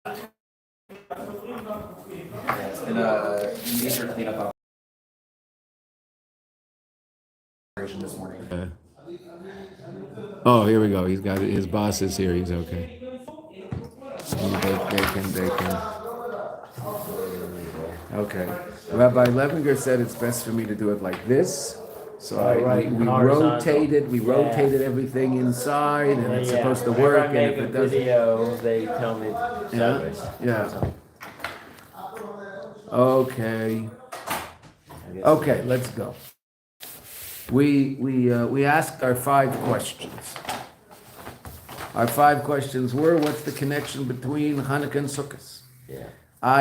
Yes, and major cleanup operation this morning. Oh, here we go. He's got his boss is here. He's okay. They can. Okay. Rabbi Levinger said it's best for me to do it like this. So we rotated everything inside, and it's supposed to work. Whenever I make a video, they tell me sideways. Yeah. Okay. Okay, let's go. We asked our 5 questions. Our 5 questions were: what's the connection between Hanukkah and Sukkot? Yeah.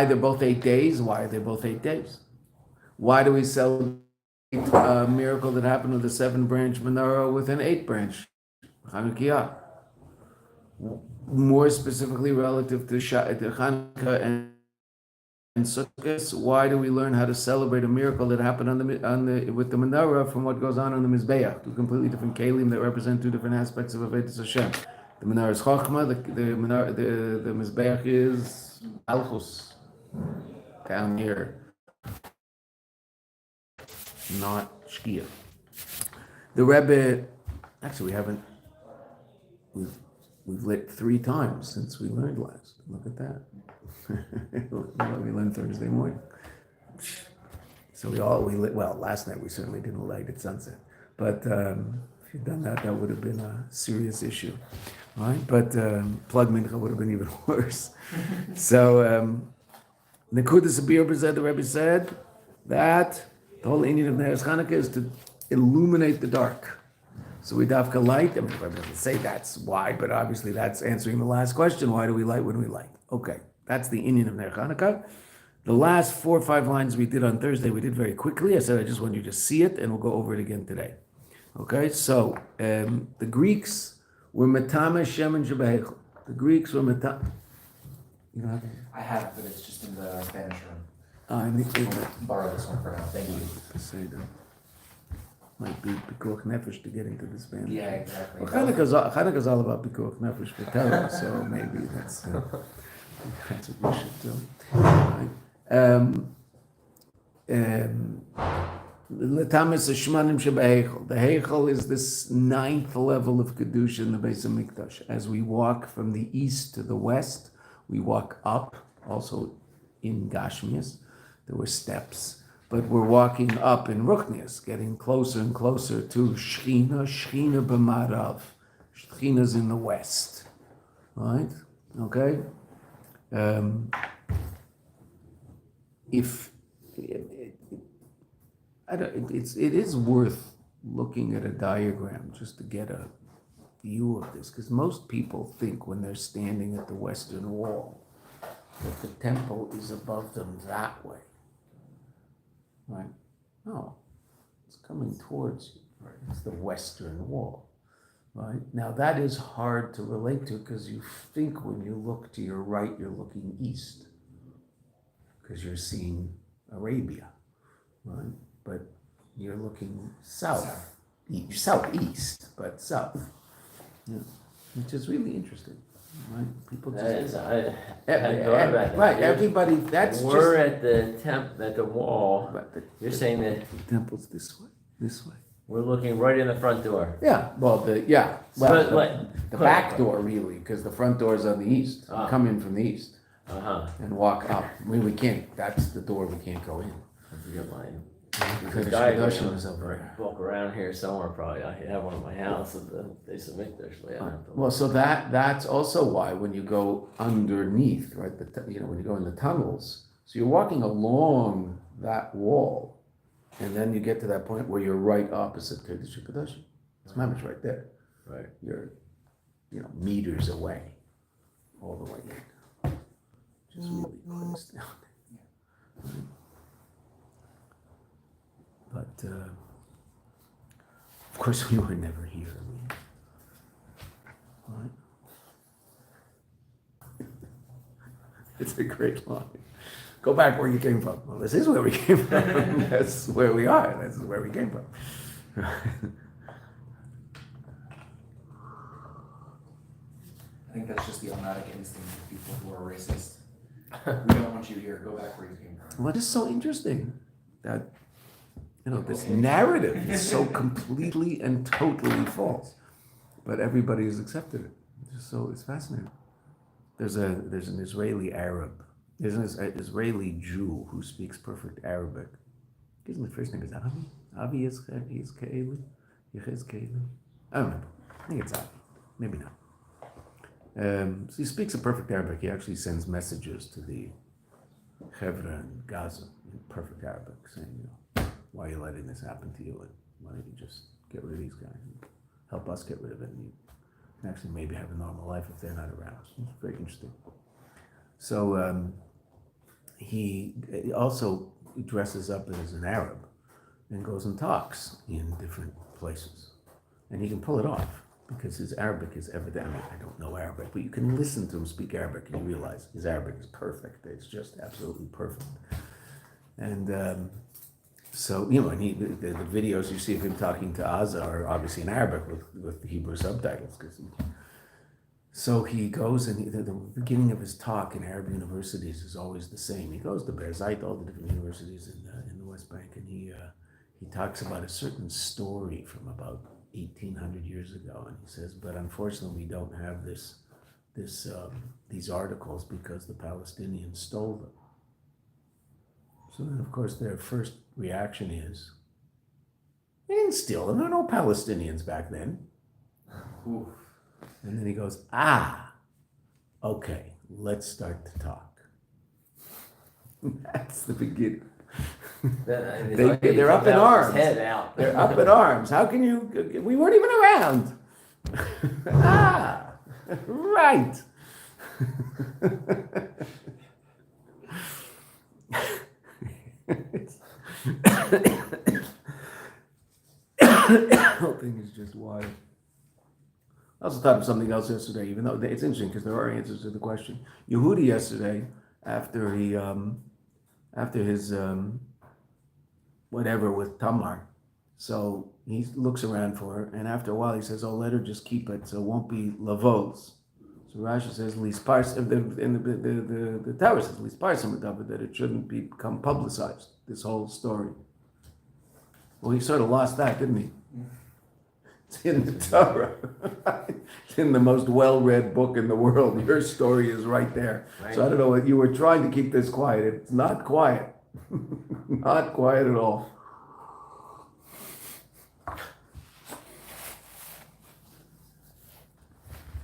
They're both 8 days. Why are they both 8 days? Why do we celebrate a miracle that happened with a 7-branch menorah with an 8-branch Hanukkah? More specifically, relative to Hanukkah and Sukkot, why do we learn how to celebrate a miracle that happened with the menorah from what goes on the Mizbeach? 2 completely different kelim that represent 2 different aspects of Avodas Hashem. The menorah is Chochmah, the Mizbeach is Alchus, down here, not Shkia. The Rebbe, actually we've lit 3 times since we learned last. Look at that. We learned Thursday morning. So we lit, well, last night we certainly didn't light at sunset. But if you'd done that, that would have been a serious issue. Right? But plug mincha would have been even worse. So Nekudas Abir B'Zeh, the Rebbe said that the whole Indian of Neres Chanukah is to illuminate the dark. So we dafka light. I mean, the Rebbe doesn't say that's why, but obviously that's answering the last question: why do we light when we light? Okay, that's the Indian of Neres Chanukah. The last 4 or 5 lines we did on Thursday, we did very quickly. I said I just want you to see it, and we'll go over it again today. Okay, so the Greeks were metame shemen shebehechel. The Greeks were metame. You know, I have, but it's just in the Spanish room. I need I'll borrow this one for now. Thank you. say that. Might be pikuach nefesh to get into the Spanish. Yeah, exactly. Well, Hanukkah's all about pikuach nefesh for Torah, so maybe that's what we should do. Right. The Heichel is this 9th level of Kedusha in the Beis HaMikdash. As we walk from the east to the west, we walk up, also in Gashmias. There were steps. But we're walking up in Ruchnias, getting closer and closer to Shechina b'Marav. Shechina's in the west. Right? Okay? It is worth looking at a diagram just to get a view of this, because most people think when they're standing at the western wall that the temple is above them that way. Right? No, it's coming towards you. Right? It's the western wall. Right? Now that is hard to relate to, because you think when you look to your right, you're looking east, because you're seeing Arabia, right? But you're looking southeast, but south, yeah, which is really interesting, right? People just I hadn't thought about that. Right, everybody. We're at the wall. You're saying that the temple's this way. we're looking right in the front door. Yeah, the back door really, because the front door is on the east. You come in from the east and walk up. We can't. That's the door we can't go in. I forget mine. Because Kedusha is over there. Walk around here somewhere probably. I have one at my house at the Beis HaMikdash. Well, so that's also why when you go underneath, right? When you go in the tunnels, so you're walking along that wall, and then you get to that point where you're right opposite Kedusha. It's mamish right there. Right. You're, meters away, all the way in. Just really quite astounding. Right? But of course, we were never here. Right? It's a great line. Go back where you came from. Well, this is where we came from. That's where we are. This is where we came from. I think that's just the automatic instinct with people who are racist. We don't want you here. Go back where you came from. What is so interesting that this narrative is so completely and totally false, but everybody has accepted it. It's fascinating. There's an Israeli Arab. There's an Israeli Jew who speaks perfect Arabic. His first name is Avi. Avi is Ke'elu. Yechezke'elu. I don't remember. I think it's Avi. Maybe not. So he speaks a perfect Arabic. He actually sends messages to the Chevra in Gaza in perfect Arabic, saying, why are you letting this happen to you? And why don't you just get rid of these guys and help us get rid of it? And you can actually maybe have a normal life if they're not around. It's very interesting. So he also dresses up as an Arab and goes and talks in different places. And he can pull it off because his Arabic is evident. I mean, I don't know Arabic, but you can listen to him speak Arabic and you realize his Arabic is perfect. It's just absolutely perfect. And so, and the videos you see of him talking to Azza are obviously in Arabic with the Hebrew subtitles. So he goes and the beginning of his talk in Arab universities is always the same. He goes to Berzait, all the different universities in the West Bank, and he talks about a certain story from about 1,800 years ago, and he says, but unfortunately we don't have these articles because the Palestinians stole them. So then, of course, their first reaction is, they didn't steal them. There were no Palestinians back then. Oof. And then he goes, okay, let's start to talk. That's the beginning. They're up in arms. Head out. They're up in arms. How can you? We weren't even around. Right. The whole thing is just wild. I also thought of something else yesterday, even though it's interesting because there are answers to the question. Yehudi yesterday, after his whatever with Tamar, so he looks around for her, and after a while he says, "Oh, let her just keep it, so it won't be lavos." So Rashi says, the Torah says, that it shouldn't become publicized, this whole story. Well, he sort of lost that, didn't he? It's in the Torah. It's in the most well-read book in the world. Your story is right there. Right. So I don't know, you were trying to keep this quiet. It's not quiet. Not quiet at all.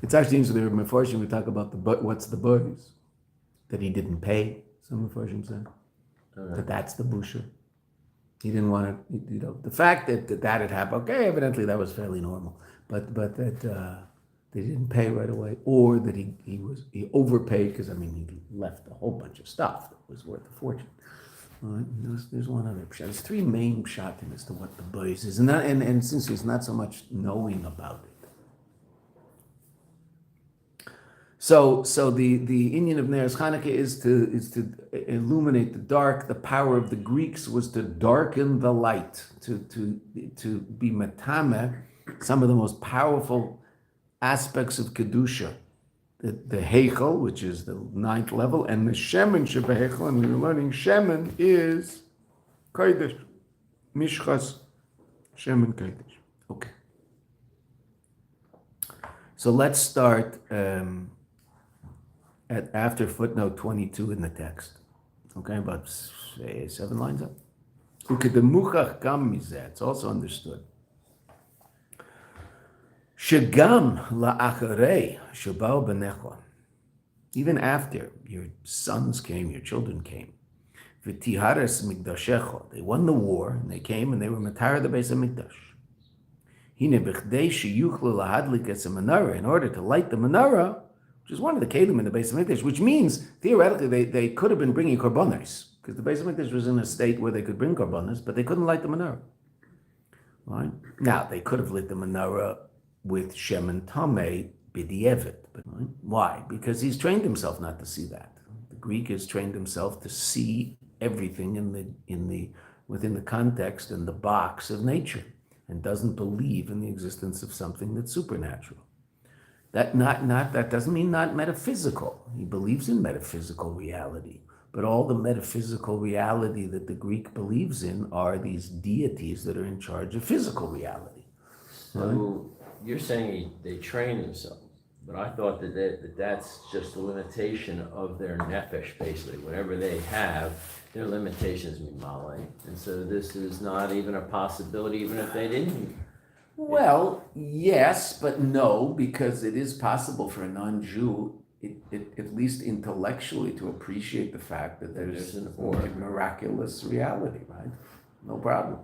It's actually interesting. The Mefarshim would talk about what's the boys that he didn't pay. Some Mefarshim said that's the busha. He didn't want to, the fact that had happened. Okay, evidently that was fairly normal, but that they didn't pay right away, or that he overpaid because he left a whole bunch of stuff that was worth a fortune. There's one other pshat. There's three main pshatim as to what the boys is, and since there's not so much knowing about it. So the Inyan of Neres Chanukah is to illuminate the dark. The power of the Greeks was to darken the light, to be matame, some of the most powerful aspects of Kedusha. The Heichel, which is the 9th level, and the Shemen Shebeheichel, and we were learning Shemen is Kodesh. Mishchas Shemen Kodesh. Okay. So let's start after footnote 22 in the text. Okay, about 7 lines up. It's also understood. Shegam la'acharei shabau b'necha. Even after your sons came, your children came. V'tihares mikdashecha. They won the war, and they came, and they were matar the Beis HaMikdash. Hine b'chdei sheyuchlu lahadlik es menorah. In order to light the menorah, which is one of the kelim in the Beis HaMikdash, which means, theoretically, they could have been bringing korbanos, because the Beis HaMikdash was in a state where they could bring korbanos, but they couldn't light the menorah. Right? Now, they could have lit the menorah with Shemen Tameh B'di'evet. Right? Why? Because he's trained himself not to see that. The Greek has trained himself to see everything within the context and the box of nature, and doesn't believe in the existence of something that's supernatural. That doesn't mean not metaphysical. He believes in metaphysical reality. But all the metaphysical reality that the Greek believes in are these deities that are in charge of physical reality. So you're saying they train themselves, but I thought that's just a limitation of their nefesh, basically. Whatever they have, their limitations mimale. And so this is not even a possibility, even if they didn't. Well, yes, but no, because it is possible for a non-Jew, at least intellectually, to appreciate the fact that there's a miraculous reality, right? No problem.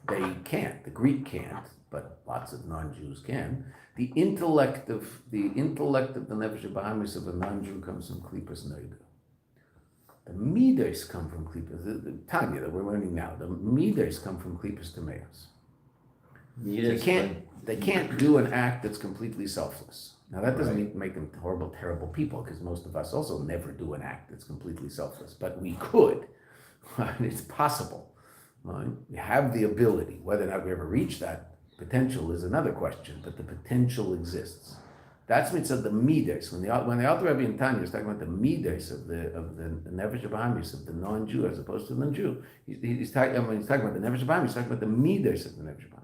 They can't. The Greek can't, but lots of non-Jews can. The intellect of the Nefesh Bahamis of a non-Jew comes from Klipas Neiga. The Midas come from Klipas. The Tanya that we're learning now, the Midas come from Klipas Tameos. They can't do an act that's completely selfless. Now that doesn't make them horrible, terrible people, because most of us also never do an act that's completely selfless. But we could. It's possible. Right? We have the ability. Whether or not we ever reach that potential is another question, but the potential exists. That's mitzvah the midas. When the Alter Rebbe in Tanya is talking about the midas of the nefesh bahamis of the non-Jew as opposed to the non-Jew, he's talking about the nefesh bahamis. He's talking about the midas of the nefesh bahamis.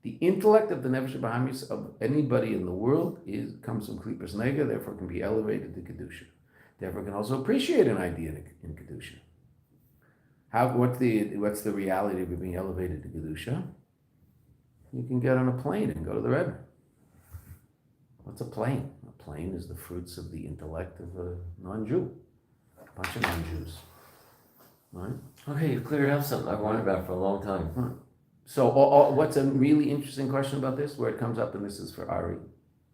The intellect of the nefesh bahamis of anybody in the world comes from klipas nega, therefore can be elevated to kedusha. Therefore can also appreciate an idea in kedusha. What's the reality of being elevated to kedusha? You can get on a plane and go to the Rebbe. What's a plane? A plane is the fruits of the intellect of a non-Jew. A bunch of non-Jews. Right? Okay, you've cleared up something I've wondered about for a long time. Right. So what's a really interesting question about this, where it comes up, and this is for Ari,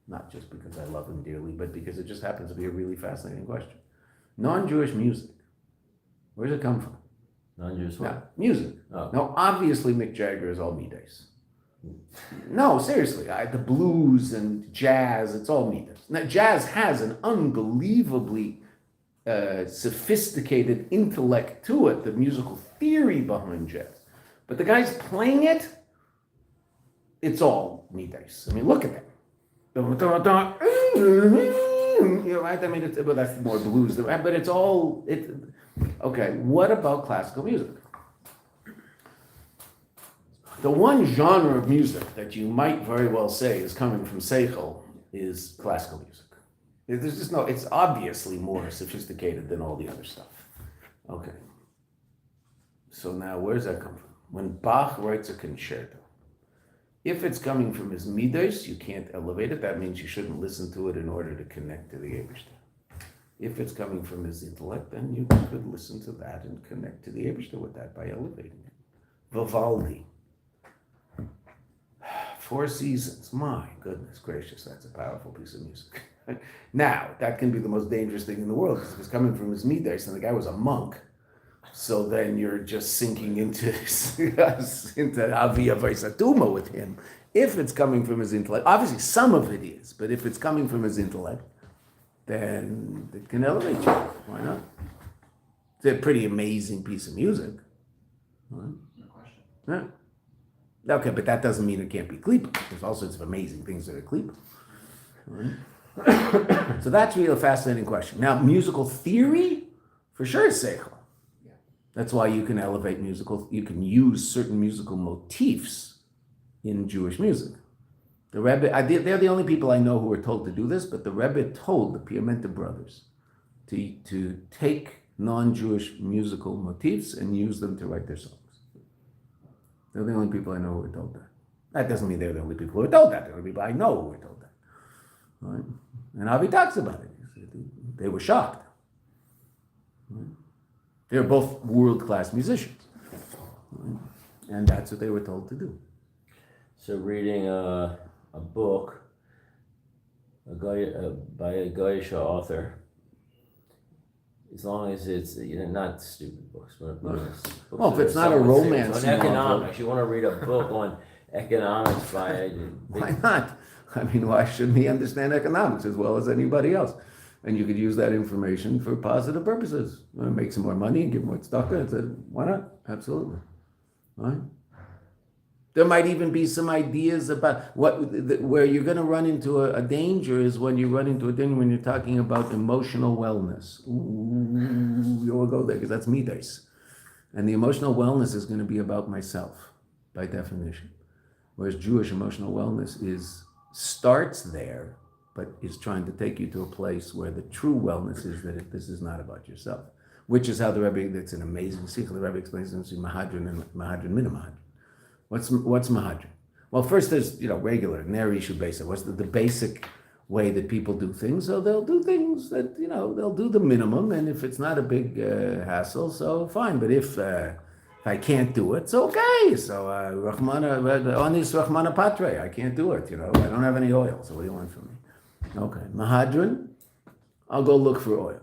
not just because I love him dearly, but because it just happens to be a really fascinating question. Non-Jewish music, where does it come from? Non-Jewish what? Now, music. Oh. Now, obviously Mick Jagger is all Midas. No, seriously, the blues and jazz, it's all Midas. Now, jazz has an unbelievably sophisticated intellect to it, the musical theory behind jazz. But the guys playing it, it's all Midas. I mean, look at that. You know, right? I mean, that's more blues, but it's all, okay, what about classical music? The one genre of music that you might very well say is coming from Seichel is classical music. There's just it's obviously more sophisticated than all the other stuff. Okay. So now, where does that come from? When Bach writes a concerto, if it's coming from his midos, you can't elevate it. That means you shouldn't listen to it in order to connect to the Eibishter. If it's coming from his intellect, then you could listen to that and connect to the Eibishter with that by elevating it. Vivaldi. Four Seasons. My goodness gracious, that's a powerful piece of music. Now, that can be the most dangerous thing in the world because it's coming from his midos, and the guy was a monk. So then you're just sinking into Avia Vaisatuma with him. If it's coming from his intellect, obviously some of it is, but if it's coming from his intellect, then it can elevate you. Why not? It's a pretty amazing piece of music. Right? No question. Yeah. Okay, but that doesn't mean it can't be klipa. There's all sorts of amazing things that are klipa. Right? So that's really a fascinating question. Now, musical theory, for sure, is seichel. Yeah. That's why you can elevate you can use certain musical motifs in Jewish music. The Rebbe, they're the only people I know who were told to do this, but the Rebbe told the Piamenta brothers to take non-Jewish musical motifs and use them to write their songs. They're the only people I know who were told that. That doesn't mean they're the only people who were told that. There are people I know who were told that. Right? And Avi talks about it. They were shocked. Right? They're both world-class musicians. Right? And that's what they were told to do. So reading a book by a Goyish author, as long as it's not stupid books, but well, if it's not a romance on economics, you want to read a book on economics by why not? I mean, why shouldn't he understand economics as well as anybody else? And you could use that information for positive purposes. Make some more money and give more stock. Why not? Absolutely. Right? There might even be some ideas about where you're going to run into a danger is when you run into a danger when you're talking about emotional wellness. Ooh, you'll go there because that's midas. And the emotional wellness is going to be about myself, by definition. Whereas Jewish emotional wellness starts there, but is trying to take you to a place where the true wellness is that this is not about yourself. Which is how the Rabbi, that's an amazing sikh, the Rabbi explains it in Mahadran and Mahadran Minamahadran. What's Mahadran? Well, first there's, regular, Neri Shubesa. What's the basic way that people do things? So they'll do things that, they'll do the minimum, and if it's not a big hassle, so fine. But if I can't do it, it's okay. So, Onis Rahmana Patre, I can't do it, I don't have any oil, so what do you want from me? Okay, Mahadran, I'll go look for oil.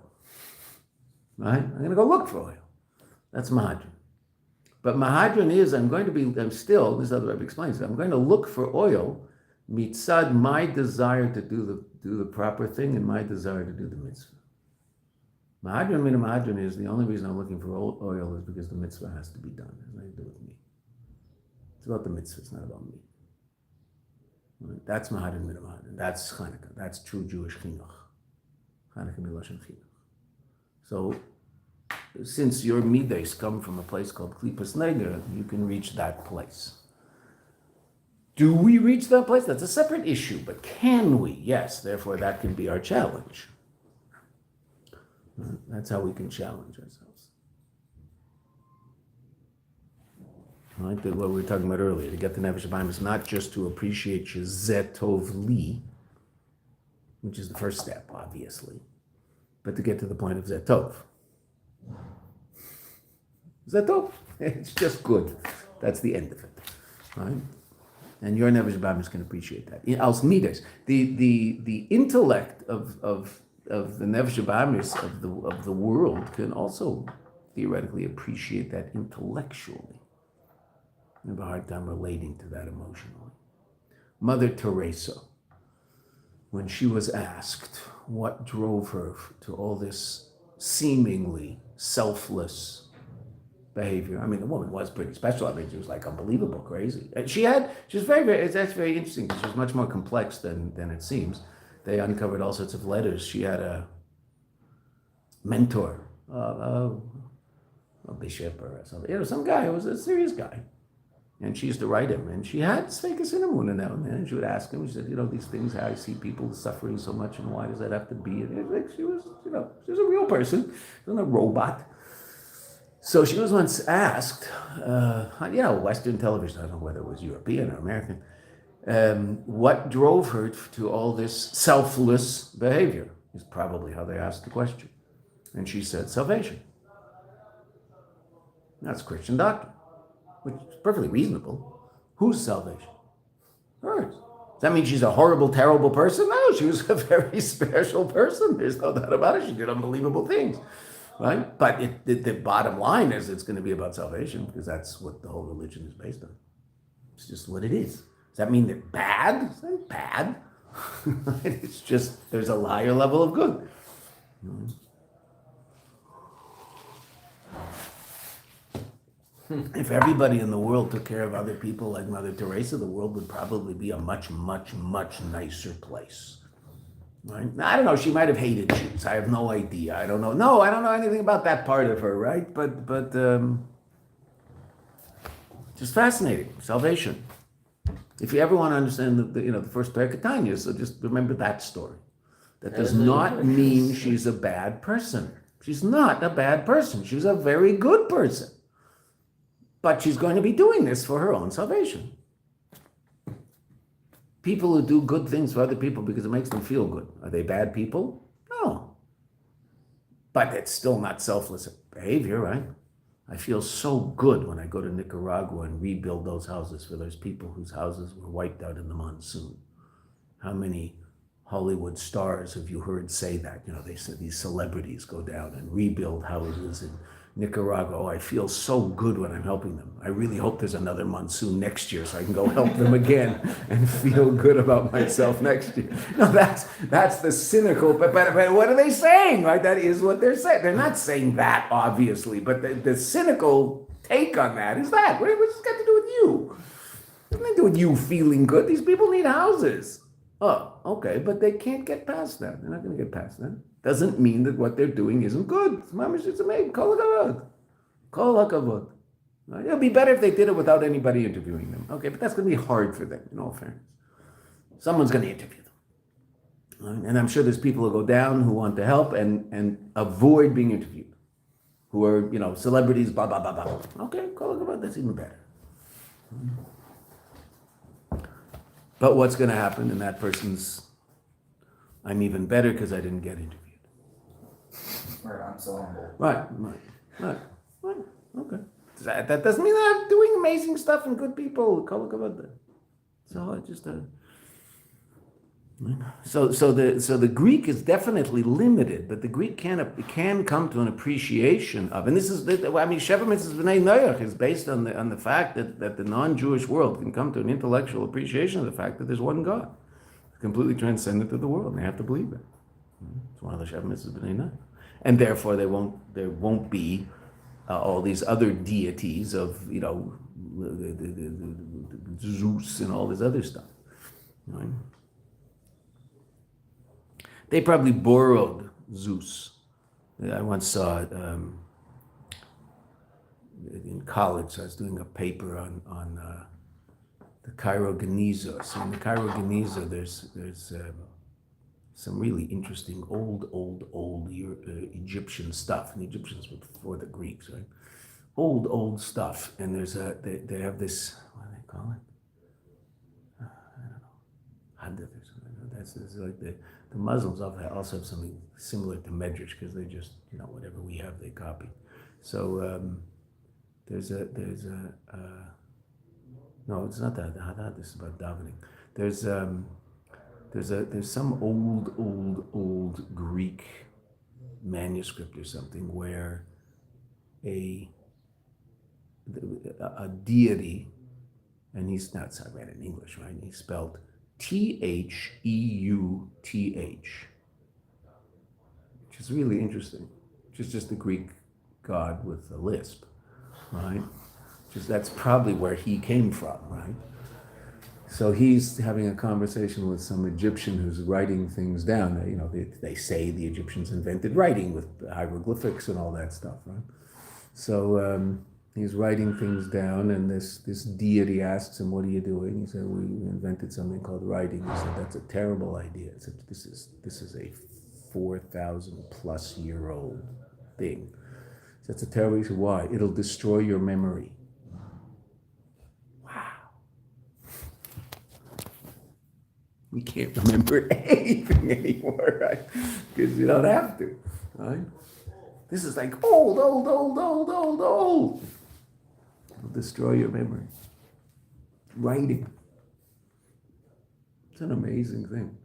Right? I'm going to go look for oil. That's Mahadran. But Mahadran is, this is how the Rabbi explains it, I'm going to look for oil mitzad my desire to do the proper thing and my desire to do the mitzvah. Mahadran min Mahadran is the only reason I'm looking for oil is because the mitzvah has to be done. It has nothing to do with me. It's about the mitzvah, it's not about me. Right? That's Mahadran min Mahadran. That's Chanukah. That's true Jewish chinuch. Chanukah miloshen chinuch. So, since your midas come from a place called Klipas Neger, you can reach that place. Do we reach that place? That's a separate issue, but can we? Yes, therefore that can be our challenge. That's how we can challenge ourselves. Right? What we were talking about earlier, to get the Nefesh Habayim is not just to appreciate Zetov Li, which is the first step, obviously, but to get to the point of Zetov. Zetov, it's just good. That's the end of it, right? And your Nefesh Habayim can appreciate that. Als midas, the intellect of the Nefesh Habayim of the world can also theoretically appreciate that intellectually. I have a hard time relating to that emotionally. Mother Teresa, when she was asked what drove her to all this seemingly selfless behavior. I mean, the woman was pretty special. I mean, she was like unbelievable, crazy. She was very, that's very interesting because she was much more complex than it seems. They uncovered all sorts of letters. She had a mentor, a bishop or something, some guy who was a serious guy. And she used to write him, and she had Sveka Cinnamon now and then, and she would ask him, she said, these things, how I see people suffering so much, and why does that have to be? And she was a real person, she wasn't a robot. So she was once asked, Western television, I don't know whether it was European or American, what drove her to all this selfless behavior, is probably how they asked the question. And she said, salvation. That's Christian doctrine, which is perfectly reasonable. Whose salvation? Hers. Does that mean she's a horrible, terrible person? No, she was a very special person. There's no doubt about it. She did unbelievable things. Right? But the bottom line is it's going to be about salvation because that's what the whole religion is based on. It's just what it is. Does that mean they're bad? It's not bad. It's just there's a higher level of good. If everybody in the world took care of other people like Mother Teresa, the world would probably be a much, much, much nicer place. Right? I don't know. She might have hated Jews. I have no idea. I don't know. No, I don't know anything about that part of her. Right? But just fascinating. Salvation. If you ever want to understand the first parak of Tanya, so just remember that story. That does not mean she's a bad person. She's not a bad person. She's a very good person. But she's going to be doing this for her own salvation. People who do good things for other people because it makes them feel good, are they bad people? No. But it's still not selfless behavior, right? I feel so good when I go to Nicaragua and rebuild those houses for those people whose houses were wiped out in the monsoon. How many Hollywood stars have you heard say that? They said these celebrities go down and rebuild houses in Nicaragua. Oh, I feel so good when I'm helping them. I really hope there's another monsoon next year so I can go help them again and feel good about myself next year. No, that's the cynical, but what are they saying, right? That is what they're saying. They're not saying that, obviously, but the cynical take on that is that. What's this got to do with you? Nothing to do with you feeling good. These people need houses. Oh, okay, but they can't get past that. They're not going to get past that. Doesn't mean that what they're doing isn't good. Mamish, it's amazing. Kol hakavod. Kol hakavod. It'll be better if they did it without anybody interviewing them. Okay, but that's going to be hard for them, in all fairness. Someone's going to interview them. Right? And I'm sure there's people who go down who want to help and avoid being interviewed, who are, celebrities, blah, blah, blah, blah. Okay, kol hakavod, that's even better. But what's going to happen in that person's, I'm even better because I didn't get interviewed. Or I'm so humble. Right. Okay. That doesn't mean that I'm doing amazing stuff and good people. So I just so the Greek is definitely limited, but the Greek can come to an appreciation of, and this is Sheva Mitzvahs B'nai Noach is based on the fact that the non-Jewish world can come to an intellectual appreciation of the fact that there's one God, completely transcendent to the world, and they have to believe that. It's one of the Sheva Mitzvahs B'nai Noach, and therefore there won't be all these other deities of the Zeus and all this other stuff. Right? They probably borrowed Zeus. I once saw it in college. I was doing a paper on the Cairo Geniza. So in the Cairo Geniza, there's some really interesting old Egyptian stuff. And the Egyptians were before the Greeks, right? Old stuff. And there's they have this, what do they call it? I don't know. Hadith or something. That's like the Muslims also have something similar to Medrash because they just, whatever we have, they copy. So there's a no, it's not that. This is about davening. There's some old Greek manuscript or something where a deity, and he's not, I read it in English, right? He's spelled Theuth, which is really interesting. Which is just a Greek god with a lisp, right? That's probably where he came from, right? So he's having a conversation with some Egyptian who's writing things down. They say the Egyptians invented writing with hieroglyphics and all that stuff, right? So he's writing things down, and this deity asks him, "What are you doing?" He said, "We invented something called writing." He said, "That's a terrible idea." He said, "This is a 4,000+ year old thing." So that's a terrible. He said, "Why? It'll destroy your memory." We can't remember anything anymore, right? Because you don't have to, right? This is like old. It'll destroy your memory. Writing. It's an amazing thing.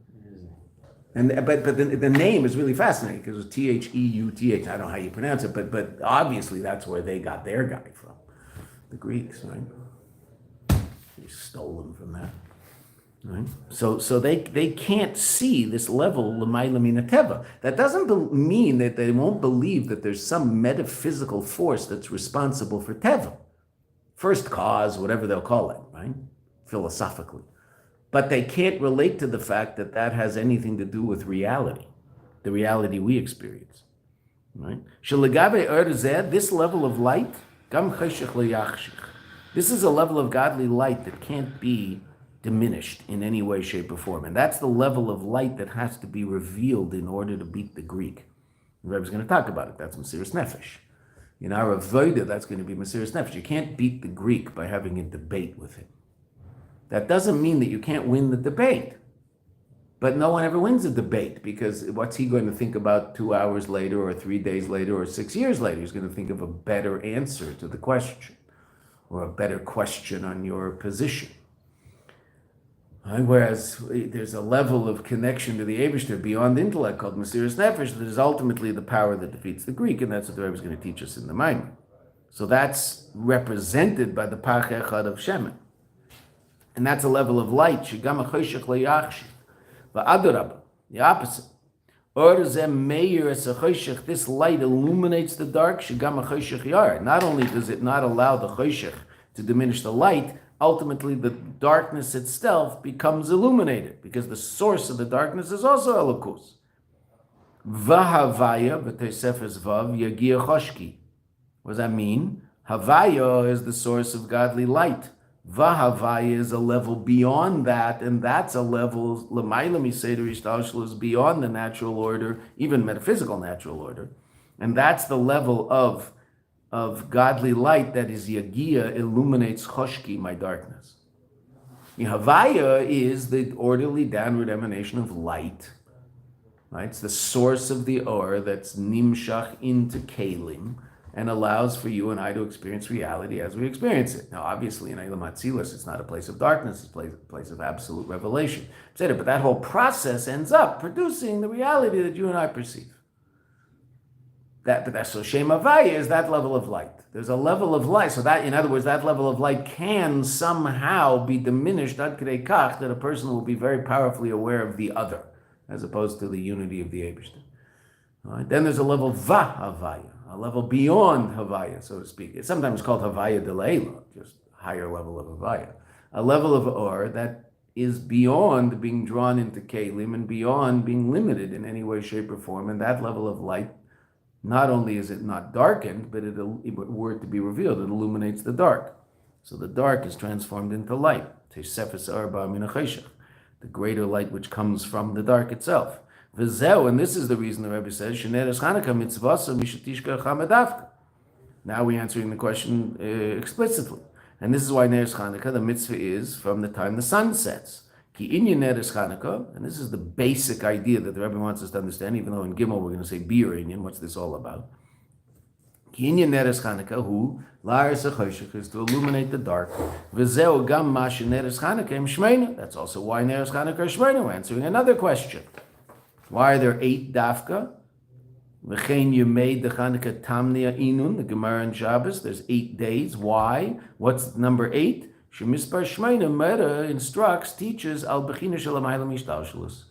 But the name is really fascinating because it's Theuth. I don't know how you pronounce it, but obviously that's where they got their guy from. The Greeks, right? They stole him from that. Right? So they can't see this level l'mayla min hateva. That doesn't mean that they won't believe that there's some metaphysical force that's responsible for teva, first cause, whatever they'll call it, right? Philosophically, but they can't relate to the fact that that has anything to do with reality, the reality we experience, right? Shelagabe erzeh, this level of light, gam cheshech lo yachshich. This is a level of godly light that can't be diminished in any way, shape, or form. And that's the level of light that has to be revealed in order to beat the Greek. The Rabbi's going to talk about it. That's Mesiras Nefesh. In our Avodah, that's going to be Mesiras Nefesh. You can't beat the Greek by having a debate with him. That doesn't mean that you can't win the debate. But no one ever wins a debate because what's he going to think about 2 hours later or 3 days later or 6 years later? He's going to think of a better answer to the question or a better question on your position. Whereas there's a level of connection to the Eibishter beyond the intellect called Mesiras Nefesh that is ultimately the power that defeats the Greek, and that's what the Rabbi is going to teach us in the Maimon. So that's represented by the Pach Echad of Shemen. And that's a level of light. Shigam HaChoshech Lo Yachshich. V'adarabah, the opposite. Or Zem Meir Es HaChoshech, this light illuminates the dark. Shigam HaChoshech Yar. Not only does it not allow the Choshech to diminish the light, ultimately the darkness itself becomes illuminated, because the source of the darkness is also Elokus. Vahavaya, v'teisefes vav, yagia choshki. What does that mean? Havaya is the source of godly light. Vahavaya is a level beyond that, and that's a level, l'mayla miseder ishtalshlu, beyond the natural order, even metaphysical natural order. And that's the level of godly light that is yagia, illuminates choshki, my darkness. Havaya is the orderly downward emanation of light. Right? It's the source of the or that's nimshach into kalim and allows for you and I to experience reality as we experience it. Now, obviously, in Eilam Atzilus, it's not a place of darkness, it's a place of absolute revelation, etc. But that whole process ends up producing the reality that you and I perceive. So Shem Havaya is that level of light. There's a level of light. So that, in other words, that level of light can somehow be diminished ad kedei kach that a person will be very powerfully aware of the other, as opposed to the unity of the Eibishter. All right? Then there's a level Vahavaya, a level beyond Havaya, so to speak. It's sometimes called Havaya de Leila, just higher level of Havaya. A level of Or that is beyond being drawn into Kalim and beyond being limited in any way, shape, or form. And that level of light, not only is it not darkened, but were it to be revealed, it illuminates the dark. So the dark is transformed into light. The greater light which comes from the dark itself. And this is the reason the Rabbi says, now we're answering the question explicitly. And this is why Neres Chanukah, the mitzvah is from the time the sun sets. Ki inyan Neres Chanukah, and this is the basic idea that the Rabbi wants us to understand, even though in Gimel we're going to say Bir inyan, what's this all about? Ki inyan Neres Chanukah, who la'aris ha'choshech, is to illuminate the dark. V'zeu gam ma she'neres Chanukah im shmeina. That's also why Neres Chanukah is shmeina. We're answering another question. Why are there 8 dafka? V'chein yemei de Chanukah tamnia inun, the Gemara in Shabbos. There's 8 days. Why? What's number 8? Shemispar shmeina Mera instructs, teaches al bechina shel hamayla mishtalshelus.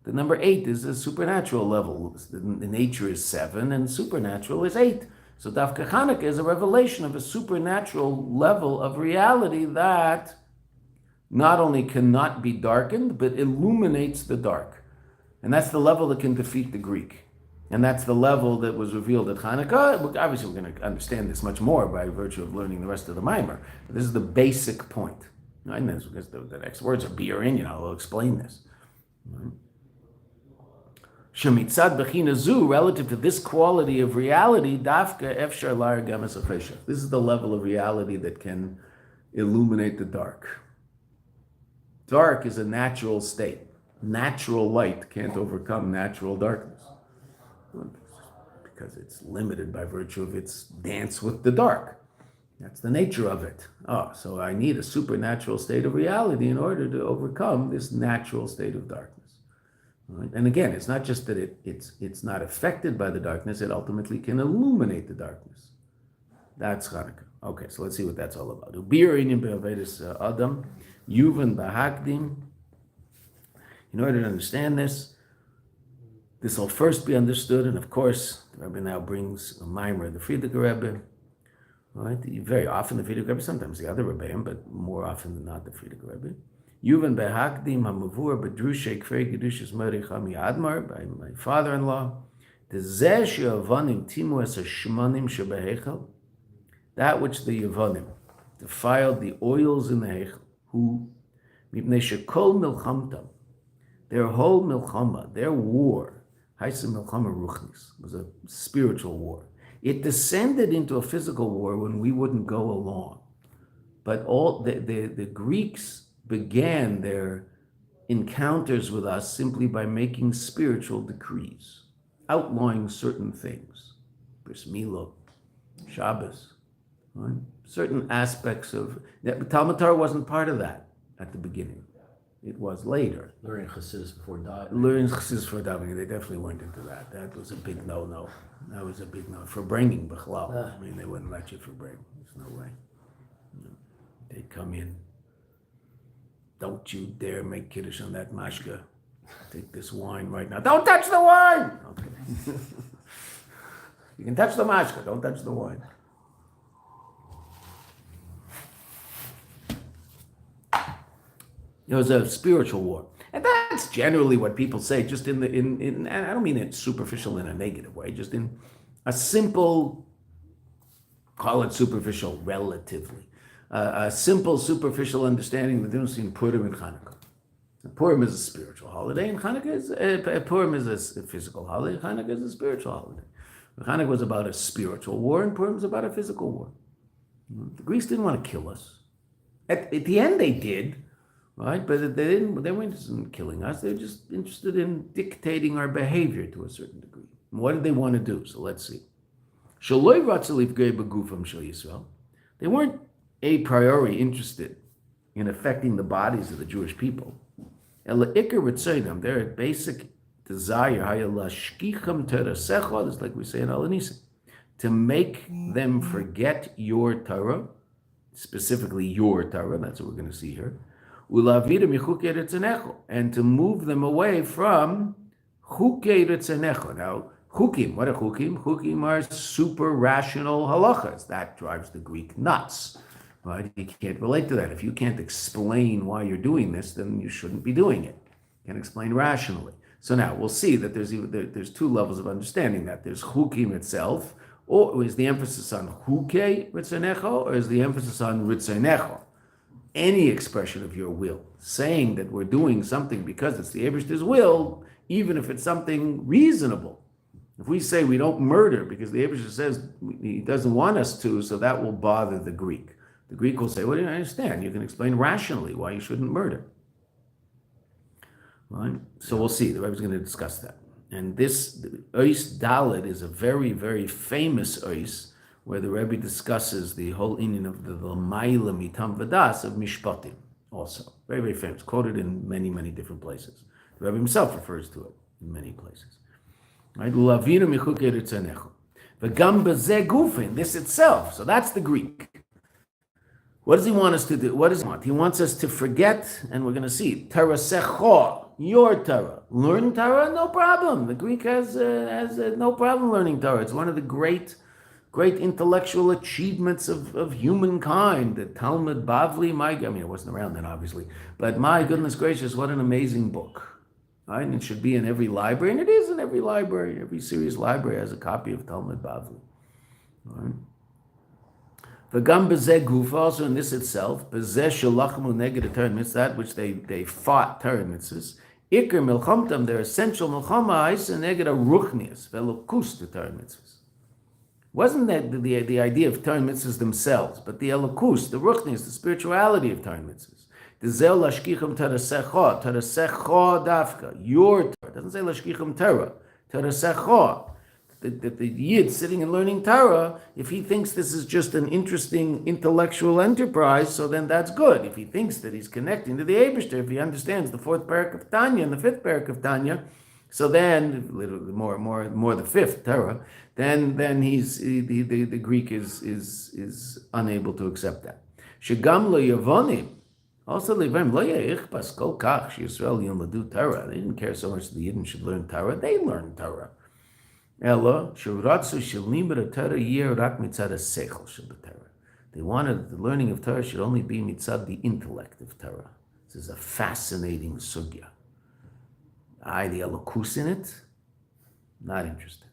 The number 8 is a supernatural level. The nature is 7 and supernatural is 8. So Dafka Chanukah is a revelation of a supernatural level of reality that not only cannot be darkened, but illuminates the dark. And that's the level that can defeat the Greek. And that's the level that was revealed at Hanukkah. Obviously, we're going to understand this much more by virtue of learning the rest of the Maimer. But this is the basic point. And that's because the next words are bi'urin, we'll explain this. Shemitzad bechina zu, relative to this quality of reality, dafka efshar lar gamas achesha. This is the level of reality that can illuminate the dark. Dark is a natural state. Natural light can't overcome natural darkness because it's limited by virtue of its dance with the dark. That's the nature of it. So I need a supernatural state of reality in order to overcome this natural state of darkness. Right? And again, it's not just that it's not affected by the darkness, it ultimately can illuminate the darkness. That's Hanukkah. Okay, so let's see what that's all about. Adam, Yuvan Bahakdim. In order to understand this will first be understood, and of course, the Rabbi now brings a mimer, the Frierdiker Rebbe. Right? Very often the Frierdiker Rebbe, sometimes the other Rebbeim, but more often than not the Frierdiker Rebbe. Yuvan behakdim hamavur bedrushe kfei kedushas mericha miadmar, by my father-in-law. The zeh she'avanim timu es hashmanim shebehechel, that which the Yavanim defiled the oils in the Heichel, who mipnei shekol milchamtam, their whole milchama, their war, Haisa milchama ruchnis, was a spiritual war. It descended into a physical war when we wouldn't go along. But all the Greeks began their encounters with us simply by making spiritual decrees, outlawing certain things. Bris Milah, Shabbos, right? Certain aspects of... Talmud Torah wasn't part of that at the beginning. It was later. Learning Chassidus before davening. Learning Chassidus before davening, they definitely went into that. That was a big no-no. That was a big no. For bringing Bechlal. I mean, they wouldn't let you for bring. There's no way. They'd come in. Don't you dare make Kiddush on that mashka. Take this wine right now. Don't touch the wine! Okay. You can touch the mashka, don't touch the wine. There was a spiritual war. And that's generally what people say, just in and I don't mean it superficial in a negative way, just in a simple, call it superficial relatively, a simple superficial understanding of the difference between Purim and Hanukkah. Purim is a spiritual holiday, and Purim is a physical holiday. Hanukkah is a spiritual holiday. Hanukkah was about a spiritual war, and Purim was about a physical war. The Greeks didn't want to kill us. At the end, they did. Right, but they weren't interested in killing us. They're just interested in dictating our behavior to a certain degree. And what did they want to do? So let's see. They weren't a priori interested in affecting the bodies of the Jewish people. Their basic desire, just like we say in Al-Anisa, to make them forget your Torah, specifically your Torah. That's what we're going to see here. And to move them away from chukei ritzanecho. Now, chukim, what are chukim? Chukim are super rational halachas. That drives the Greek nuts. Right? You can't relate to that. If you can't explain why you're doing this, then you shouldn't be doing it. You can explain rationally. So now we'll see that there's two levels of understanding that. There's chukim itself, or is the emphasis on chukei ritzanecho, or is the emphasis on ritzanecho? Any expression of your will, saying that we're doing something because it's the Eibishter's will, even if it's something reasonable. If we say we don't murder because the Eibishter says he doesn't want us to, so that will bother the Greek. The Greek will say, well, you understand, you can explain rationally why you shouldn't murder. Right? So we'll see, the Rabbi is going to discuss that. And this, Ois Dalet, is a very, very famous Ois, where the Rebbe discusses the whole inyan of the L'mayla mitam vadas of Mishpatim, also. Very, very famous, quoted in many, many different places. The Rebbe himself refers to it in many places. Right? L'avinu michukei ritzanecho. V'gam b'zeh gufin, this itself. So that's the Greek. What does he want us to do? What does he want? He wants us to forget, and we're going to see, Torah secho, your Torah. Learn Torah? No problem. The Greek has no problem learning Torah. It's one of the great intellectual achievements of humankind. The Talmud Bavli, it wasn't around then, obviously, but my goodness gracious, what an amazing book. Right? And it should be in every library, and it is in every library. Every serious library has a copy of Talmud Bavli. Right? V'gam b'zeh gufa, also in this itself, b'zeh shalachmu neged Torah mitzvah, that which they fought Torah mitzvahs. Iker milchamtam, their essential milchama, isa neged ruchnius, velokus to Torah mitzvahs. Wasn't that the idea of Torah mitzvahs themselves, but the elokus, the ruchnius, the spirituality of Torah mitzvahs. The zel lashkicham tarasecha dafka, your Torah. It doesn't say lashkicham Torah, tarasecha. The Yid sitting and learning Torah, if he thinks this is just an interesting intellectual enterprise, so then that's good. If he thinks that he's connecting to the Eibishter, if he understands the fourth parak of Tanya and the fifth parak of Tanya, so then more the fifth Torah, then he's the Greek is unable to accept that. Shegam lo yavonim, also levarim lo yichpas kol kach sheYisrael yilmadu Torah. They didn't care so much that the Yidden should learn Torah. They learned Torah. Elo sheratzu shelimbud Torah yeh rak mitzad hasechel shel Torah. They wanted the learning of Torah should only be mitzad the intellect of Torah. This is a fascinating sugya. The elokus in it, not interested.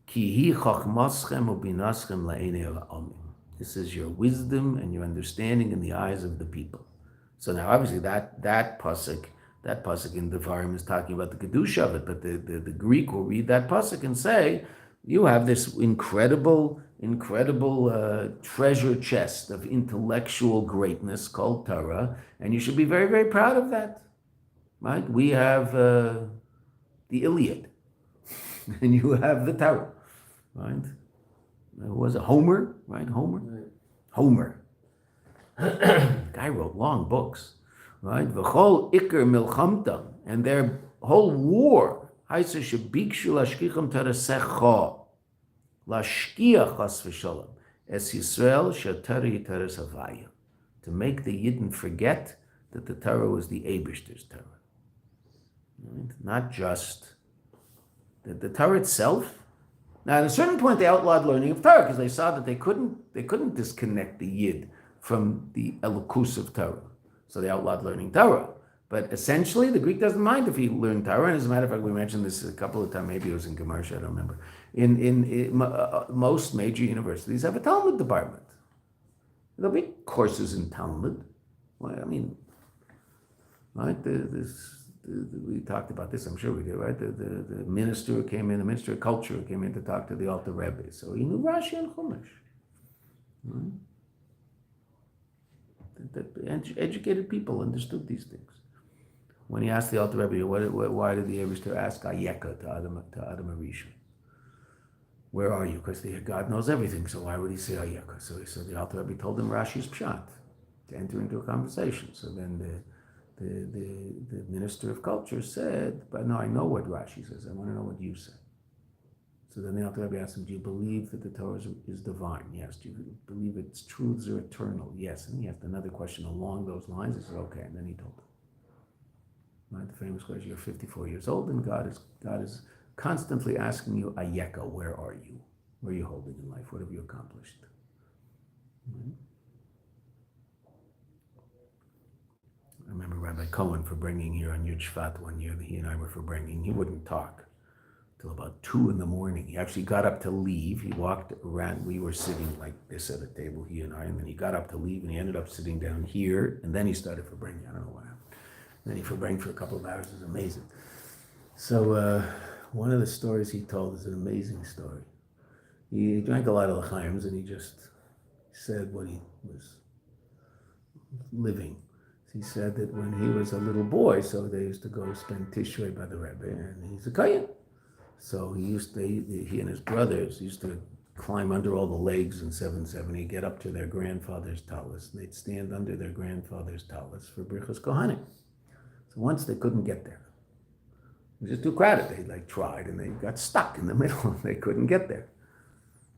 Ki hi chachmaschem ubinaschem la'enei ha'amim. This is your wisdom and your understanding in the eyes of the people. So now, obviously, that pasuk in Devarim is talking about the kedusha of it, but the Greek will read that pasuk and say, you have this incredible treasure chest of intellectual greatness called Torah, and you should be very, very proud of that. Right? We have the Iliad, and you have the Torah, right? Who was it? Homer, right? Homer. Guy wrote long books, right? V'chol ikar milchamtam, and their whole war, haisa shebikshu lashkicham tarasecha, lashkiach chas v'shalom, es Yisrael shetari teres havaya, to make the Yidden forget that the Torah was the Eibishter's Torah. Right? Not just the Torah itself. Now, at a certain point, they outlawed learning of Torah because they saw that they couldn't disconnect the Yid from the elokus of Torah. So they outlawed learning Torah. But essentially, the Greek doesn't mind if he learned Torah. And as a matter of fact, we mentioned this a couple of times. Maybe it was in Gemersha, I don't remember. Most major universities have a Talmud department. There'll be courses in Talmud. Well, I mean, right? We talked about this, I'm sure we did, right? The minister came in, the minister of culture came in to talk to the Alter Rebbe. So he knew Rashi and Chumash. Right? Educated people understood these things. When he asked the Alter Rebbe, why did the Eibishter ask Ayeka to Adam Arisha? Where are you? Because God knows everything, so why would he say Ayeka? So the Alter Rebbe told him Rashi's Pshat to enter into a conversation. So then the minister of culture said, but no, I know what Rashi says. I want to know what you say. So then the Alter Rebbe asked him, do you believe that the Torah is divine? Yes. Do you believe its truths are eternal? Yes. And he asked another question along those lines. He said, okay. And then he told him. Right? The famous question, you're 54 years old, and God is constantly asking you, Ayeka, where are you? Where are you holding in life? What have you accomplished? Right? I remember Rabbi Cohen for bringing here on Yud Shvat one year, he and I were for bringing, he wouldn't talk till about 2 a.m. He actually got up to leave. He walked around, we were sitting like this at a table, he and I, and then he got up to leave and he ended up sitting down here, and then he started for bringing, I don't know what happened. Then he forbrang for a couple of hours. It was amazing. So one of the stories he told is an amazing story. He drank a lot of l'chaims and he just said what he was living. He said that when he was a little boy, so they used to go spend Tishrei by the Rebbe, and he's a kohen. So he and his brothers used to climb under all the legs in 770, get up to their grandfather's talus, and they'd stand under their grandfather's talus for Birchas Kohanim. So once they couldn't get there. It was just too crowded. They tried and they got stuck in the middle and they couldn't get there.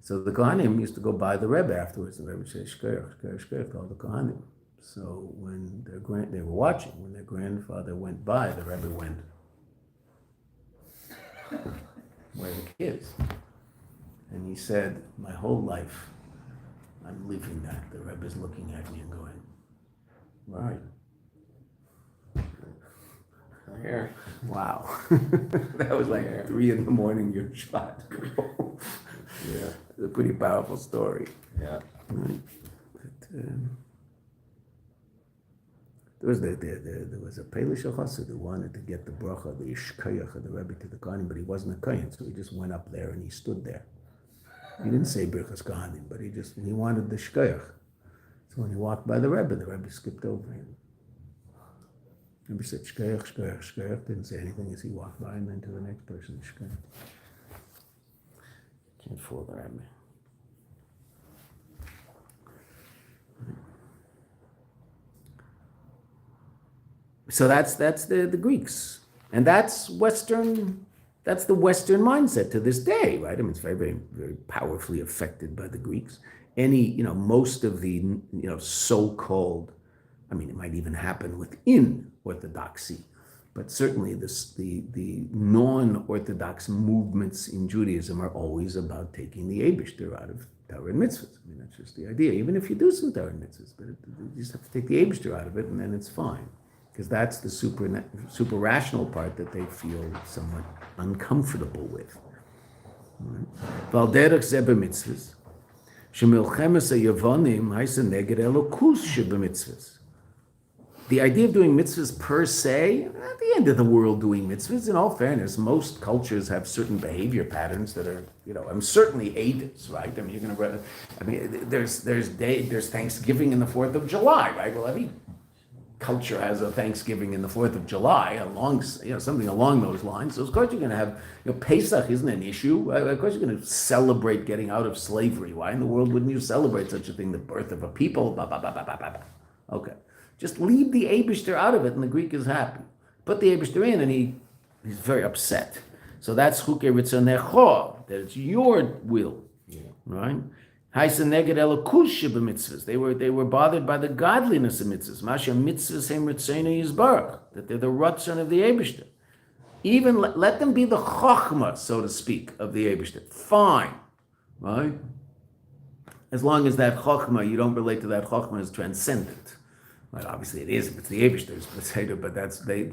So the Kohanim used to go by the Rebbe afterwards. The Rebbe would say, Shkoyach, Shkoyach, Shkoyach, to all the Kohanim. So when they were watching, when their grandfather went by, the Rebbe went, where are the kids? And he said, my whole life, I'm living that. The Rebbe's looking at me and going, where are you? Here. Wow. That was like 3 a.m. Your shot. Yeah. It's a pretty powerful story. Yeah. Right. But, there was a Pelish Chassid who wanted to get the bracha, the Ishkayach of the Rebbe to the Kohanim, but he wasn't a Kohen, so he just went up there and he stood there. He didn't say Birchas Kohanim, but he wanted the Ishkayach. So when he walked by the Rebbe skipped over him. Rebbe said, Shkoyach, Shkoyach, Shkoyach, didn't say anything as he walked by, and then to the next person, Shkoyach. Can't fool the Rabbi. So that's the Greeks. And that's the Western mindset to this day, right? I mean, it's very, very, very powerfully affected by the Greeks. Most of the, so-called, I mean, it might even happen within Orthodoxy, but certainly the non-Orthodox movements in Judaism are always about taking the Eibishter out of Torah and mitzvahs. I mean, that's just the idea. Even if you do some Torah and mitzvahs, but you just have to take the Eibishter out of it, and then it's fine. Because that's the super rational part that they feel somewhat uncomfortable with. Valderach zeh b'mitzvahs, shemilchemes hayavonim haisen neged elokus sheb'mitzvahs. The idea of doing mitzvahs per se, at the end of the world doing mitzvahs, in all fairness, most cultures have certain behavior patterns that are, certainly Eidos, right? I mean, there's Thanksgiving in the 4th of July, right? Well, every culture has a Thanksgiving in the 4th of July, something along those lines. So of course you're going to have, Pesach isn't an issue. Of course you're going to celebrate getting out of slavery. Why in the world wouldn't you celebrate such a thing, the birth of a people? Bah, bah, bah, bah, bah, bah. Okay. Just leave the Eibishter out of it and the Greek is happy. Put the Eibishter in and he's very upset. So that's Chuke Ritzonecho, that it's your will, right? They were bothered by the godliness of mitzvahs. Masha mitzvahs hem ritzona yizbarach, that they're the ratzon of the Eibishter. Even let them be the chokhmah, so to speak, of the Eibishter. Fine, right? As long as that chokhmah, you don't relate to that chokhmah as transcendent, Well, obviously it is. It's the Eibishter's Seder, but that's they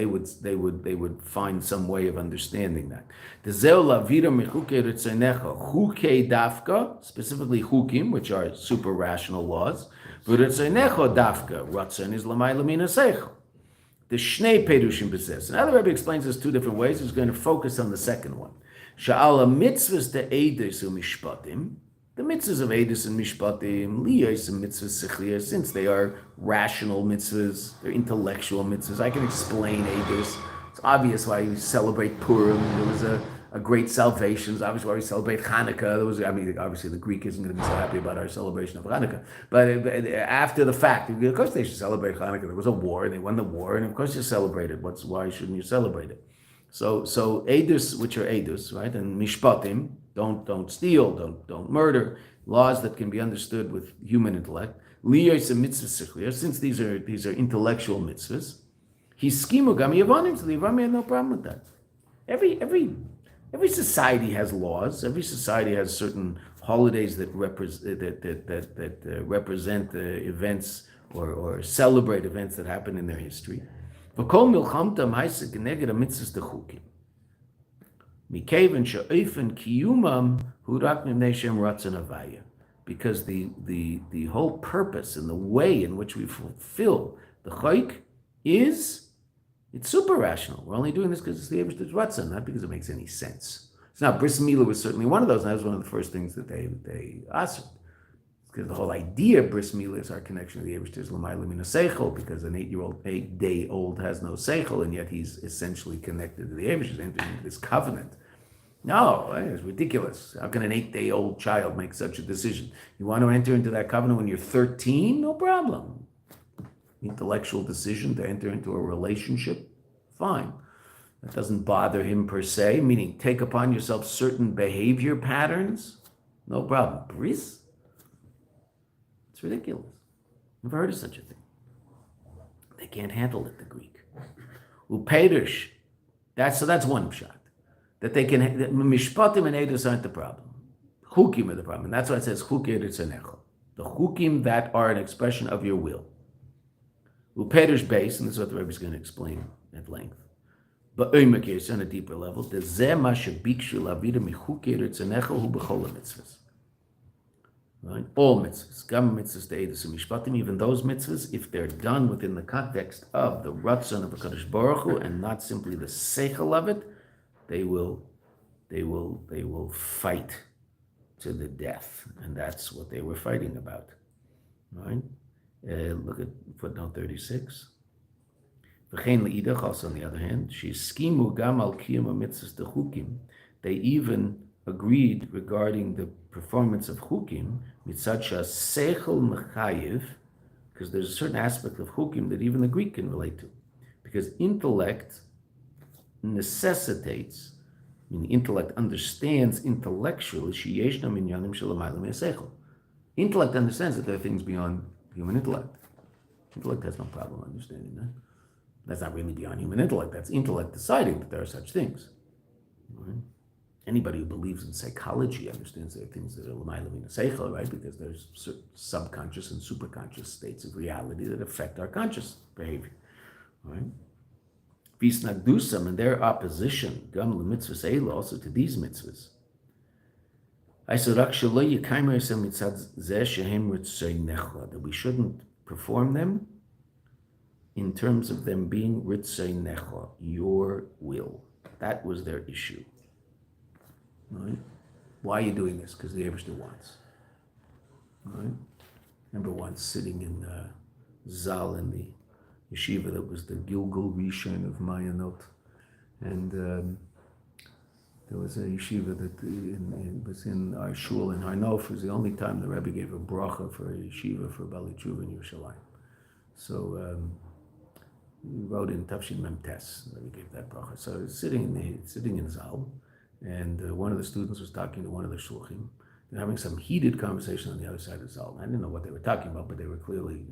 would find some way of understanding that. The Zeu lavira michuke ritzonecha chuke dafka, specifically chukim, which are super rational laws. V'ritzonecha dafka ratzon is l'mayla mina seichel. The Shnei Perushim B'Zeh. Now the Rabbi explains this two different ways. He's going to focus on the second one. Sha'ala mitzvahs de edus u'mishpatim. The mitzvahs of edus and mishpatim, liyos and mitzvahs sichliyos, since they are rational mitzvahs, they're intellectual mitzvahs. I can explain edus. It's obvious why we celebrate Purim. There was a great salvation. It's obvious why we celebrate Hanukkah. Obviously the Greek isn't going to be so happy about our celebration of Hanukkah. But after the fact, of course they should celebrate Hanukkah. There was a war, they won the war, and of course you celebrate it. Why shouldn't you celebrate it? So edus, which are edus, right, and mishpatim, don't steal, don't murder, laws that can be understood with human intellect. Liyos and mitzvahs, since these are intellectual mitzvahs, hiskimu gam yavanim, so the Yavanim had no problem with that. Every society has laws. Every society has certain holidays that represent events or celebrate events that happen in their history. V'kol milchamta ma'aseh k'neged hamitzvos dechukim. Mikeven she'ofen kiyumam hu rak mipnei shem ratzon havaya. Because the whole purpose and the way in which we fulfill the chayk is, it's super rational. We're only doing this because it's the Eibishter's ratzon, not because it makes any sense. It's not. Bris Milah was certainly one of those, and that was one of the first things that they asked. Because the whole idea of Bris Milah is our connection to the Eibishter's l'mayla mina seichel, because an 8-day-old has no seichel, and yet he's essentially connected to the Eibishter's, entering into this covenant. No, it's ridiculous. How can an 8-day-old child make such a decision? You want to enter into that covenant when you're 13? No problem. Intellectual decision to enter into a relationship? Fine. That doesn't bother him per se, meaning take upon yourself certain behavior patterns? No problem. Bris? It's ridiculous. Never heard of such a thing. They can't handle it, the Greek. Upedish. That's one shot. That they can, mishpatim and edus aren't the problem. Chukim are the problem. And that's why it says chukim ritzonecha. The chukim that are an expression of your will. Upedish base, and this is what the Rabbi is going to explain at length. But oimakis on a deeper level, the zeh ma shebikshu lavida michukim ritzonecha hu b'chol mitzvahs. Right? All mitzvahs, gam mitzvahs to edus and mishpatim, even those mitzvahs, if they're done within the context of the ratzon of HaKadosh Baruch Hu and not simply the seichel of it, they will fight to the death, and that's what they were fighting about. Right? Look at footnote 36. V'chein le'idach, also on the other hand, sheskimu gam al kiyum hamitzvos dechukim. They even agreed regarding the performance of chukim mitzad seichel mechayiv, because there's a certain aspect of chukim that even the Greek can relate to, because intellect necessitates, meaning intellect understands intellectually, intellect understands that there are things beyond human intellect. Intellect has no problem understanding that. That's not really beyond human intellect. That's intellect deciding that there are such things. Right? Anybody who believes in psychology understands there are things that are l'mayla mina seichel, right? Because there's subconscious and superconscious states of reality that affect our conscious behavior. Right? Visnagdusam, and their opposition, gam l'mitzvahs eila, also to these mitzvahs. That we shouldn't perform them in terms of them being ritzonecha, your will. That was their issue. Right? Why are you doing this? Because the Eibishter wants. Right? Remember once sitting in Zal in the yeshiva that was the Gilgul Rishon of Mayanot, and there was a yeshiva that was in our shul in Harnof. It was the only time the Rabbi gave a bracha for a yeshiva for Bali Tshuva in Yerushalayim. So he wrote in Tafshin Mem Tes. The Rabbi gave that bracha. So I was sitting in Zal, and one of the students was talking to one of the shulchim. They're having some heated conversation on the other side of Zal. I didn't know what they were talking about, but they were clearly,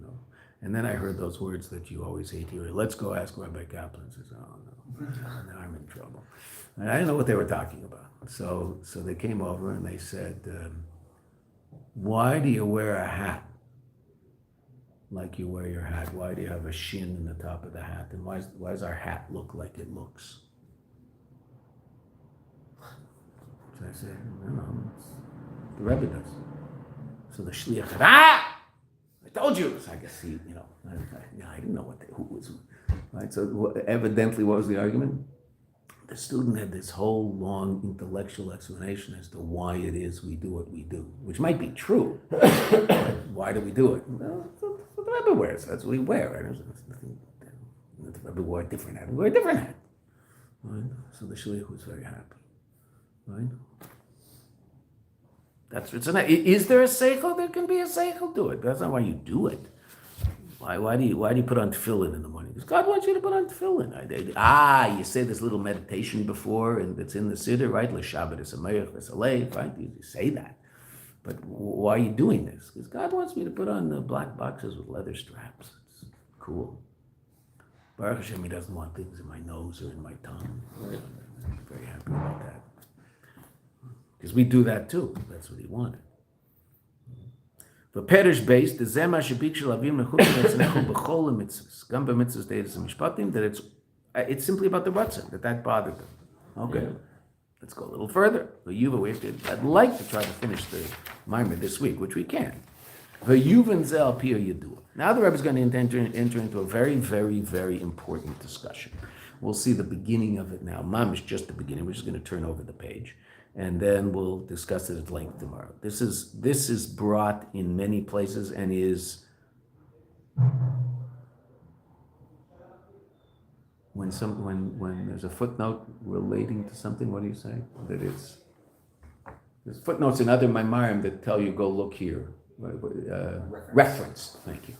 And then I heard those words that you always hate here. Let's go ask Rabbi Kaplan. I said, oh no, now I'm in trouble. And I didn't know what they were talking about. So they came over and they said, why do you wear a hat? like you wear your hat? Why do you have a shin in the top of the hat? And why does our hat look like it looks? So I said, the Rabbi does. So the shliach said, I told you. So I guess he, I didn't know who was who. Right? So evidently, what was the argument? The student had this whole long intellectual explanation as to why it is we do what we do, which might be true. Why do we do it? Well, the Rabbi wears. That's what we wear. Right? The Rabbi wore a different hat. We wear a different hat. Right? So the shliach was very happy. Right? Is there a seichel? There can be a seichel to it. That's not why you do it. Why do you put on tefillin in the morning? Because God wants you to put on tefillin. You say this little meditation before, and it's in the siddur, right? L'shabbat is a meirach, l'salev, right? You say that. But why are you doing this? Because God wants me to put on the black boxes with leather straps. It's cool. Baruch Hashem, He doesn't want things in my nose or in my tongue. I'm very happy about that. Because we do that too. That's what He wanted. For Perish based, the Zema Shabik Shalavim Nechutznechu B'chol Mitzvahs. Gam b'mitzvahs Deis Mishpatim, that it's simply about the Ratzon, that bothered them. Okay, let's go a little further. I'd like to try to finish the Maimer this week, which we can. V'yuven Zel Pir Yadua. Now the Rebbe is going to enter into a very, very, very important discussion. We'll see the beginning of it now. Mamish, just the beginning. We're just going to turn over the page. And then we'll discuss it at length tomorrow. This is brought in many places and is when there's a footnote relating to something. What do you say? There's footnotes in other Maimarim that tell you go look here. Reference. Thank you.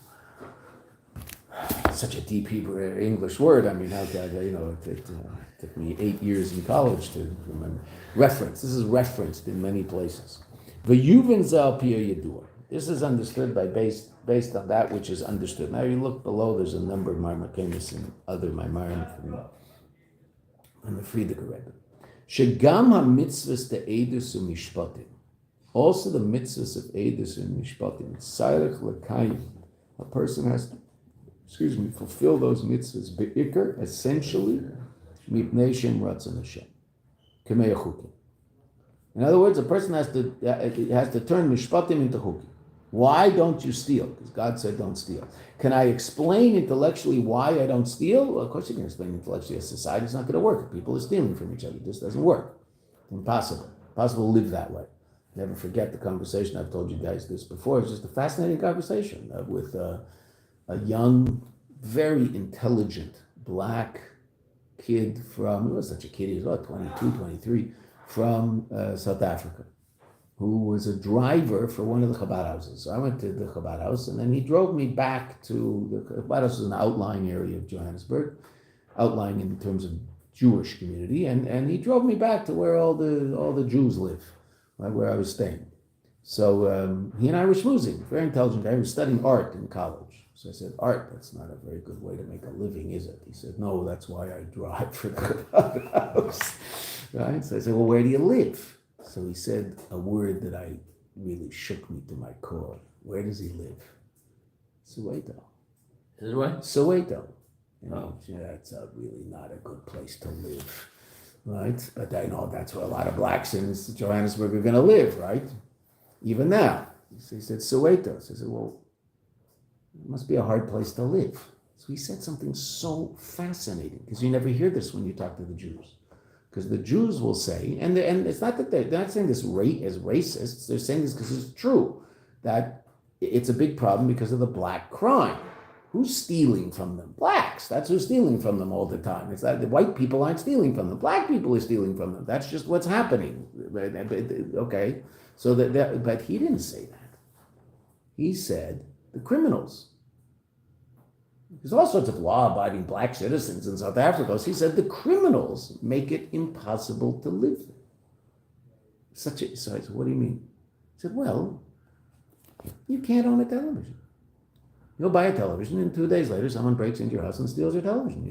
Such a deep Hebrew English word. I mean, it took me 8 years in college to remember. Reference. This is referenced in many places. V'yuven zal piyah yadua. This is understood based on that which is understood. Now you look below. There's a number of Maimarim and other Maimarim from the Frierdiker Rebbe. Shegam ha-mitzvahs te'edus u'mishpatim. Also the mitzvahs of edus and mishpatim. Tzarech l'kayim. A person has to fulfill those mitzvahs be'ikr, essentially, mipnei shem ratzon Hashem, k'mei chukim. In other words, a person has to turn mishpatim into chukim. Why don't you steal? Because God said don't steal. Can I explain intellectually why I don't steal? Well, of course you can explain intellectually. A society is not going to work. If people are stealing from each other. It just doesn't work. Impossible. Impossible to live that way. Never forget the conversation. I've told you guys this before. It's just a fascinating conversation with a young, very intelligent black kid from, he was such a kid, he was about 22, 23, from South Africa, who was a driver for one of the Chabad houses. So I went to the Chabad house, and then he drove me back to, the Chabad house is an outlying area of Johannesburg, outlying in terms of Jewish community, and he drove me back to where all the Jews live, right, where I was staying. So he and I were schmoozing, very intelligent guy. He was studying art in college. So I said, art, that's not a very good way to make a living, is it? He said, no, that's why I drive for the house. Right? So I said, well, where do you live? So he said a word that really shook me to my core. Where does he live? Soweto. Is it what? Soweto. That's really not a good place to live. Right? But I know that's where a lot of blacks in Johannesburg are going to live, right? Even now. So he said, Soweto. So I said, well, it must be a hard place to live. So he said something so fascinating, because you never hear this when you talk to the Jews. Because the Jews will say, and it's not that they're not saying this as racists, they're saying this because it's true, that it's a big problem because of the black crime. Who's stealing from them? Blacks. That's who's stealing from them all the time. It's that the white people aren't stealing from them. Black people are stealing from them. That's just what's happening. Okay. So but he didn't say that. He said the criminals. There's all sorts of law-abiding black citizens in South Africa. So he said the criminals make it impossible to live there. So I said, what do you mean? He said, well, you can't own a television. You'll buy a television, and 2 days later, someone breaks into your house and steals your television.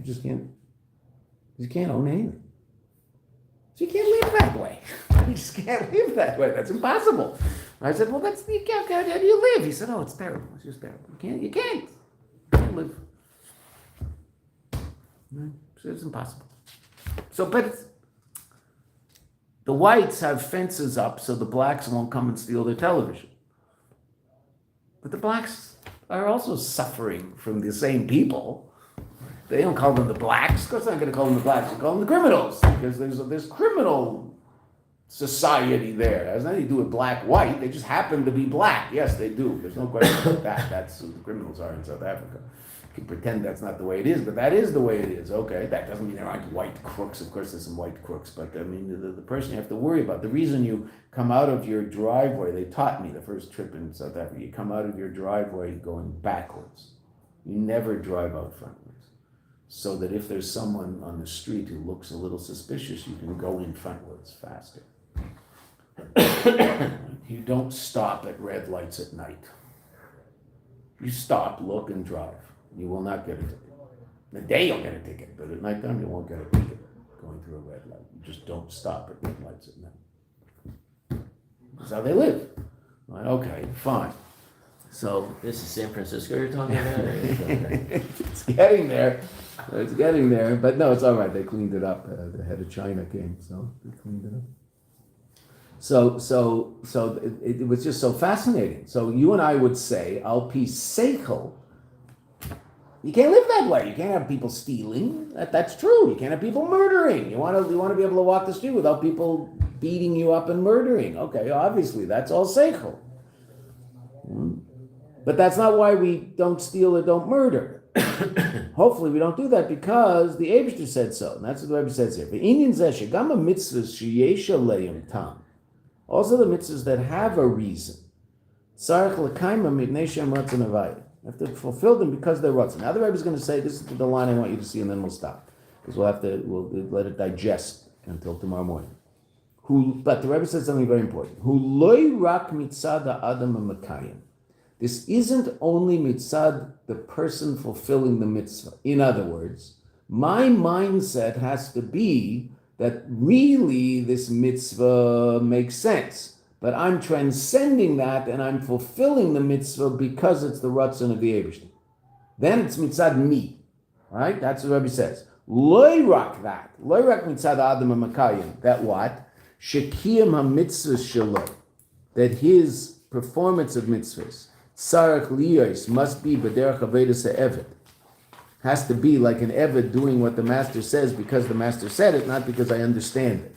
You can't own anything. So you can't live that way. You just can't live that way. That's impossible. I said, well, how do you live? He said, oh, it's terrible. It's just terrible. You can't live. It's impossible. So, but the whites have fences up so the blacks won't come and steal their television. But the blacks are also suffering from the same people. They don't call them the blacks. Of course, they're not going to call them the blacks. They call them the criminals because there's criminal society there. It has nothing to do with black, white. They just happen to be black. Yes, they do. There's no question about that. That's who the criminals are in South Africa. You can pretend that's not the way it is, but that is the way it is. Okay, that doesn't mean there aren't white crooks. Of course, there's some white crooks, but I mean, the person you have to worry about, the reason you come out of your driveway, they taught me the first trip in South Africa, you come out of your driveway going backwards. You never drive out frontwards. So that if there's someone on the street who looks a little suspicious, you can go in frontwards faster. You don't stop at red lights at night. You stop, look, and drive. You will not get a ticket. In the day you'll get a ticket, but at nighttime you won't get a ticket going through a red light. You just don't stop at red lights at night. That's how they live. Like, okay, fine. So This is San Francisco you're talking about? it's getting there. It's getting there. But no, it's all right. They cleaned it up. The head of China came, so they cleaned it up. So it was just so fascinating. So you and I would say, Al pi seichel, you can't live that way. You can't have people stealing. That's true. You can't have people murdering. You want to be able to walk the street without people beating you up and murdering. Okay, obviously that's all seichel. But that's not why we don't steal or don't murder. Hopefully we don't do that because the Eibishter said so. And that's what the Rabbi says here. Also the mitzvahs that have a reason. You have to fulfill them because they're rotzen. Now the Rebbe is going to say, this is the line I want you to see, and then we'll stop. Because we'll let it digest until tomorrow morning. But the Rebbe said something very important. This isn't only mitzad, the person fulfilling the mitzvah. In other words, my mindset has to be that really this mitzvah makes sense. But I'm transcending that and I'm fulfilling the mitzvah because it's the ratzon of the Eibishter. Then it's mitzad me. Right? That's what Rabbi says. Loirak that. Loirak mitzad adam hamakayim. That what? Shekiyam ha-mitzvah shelo. That his performance of mitzvahs, sarach liyos, must be b'derech avedus ha'eved. Has to be like an eved doing what the master says because the master said it, not because I understand it.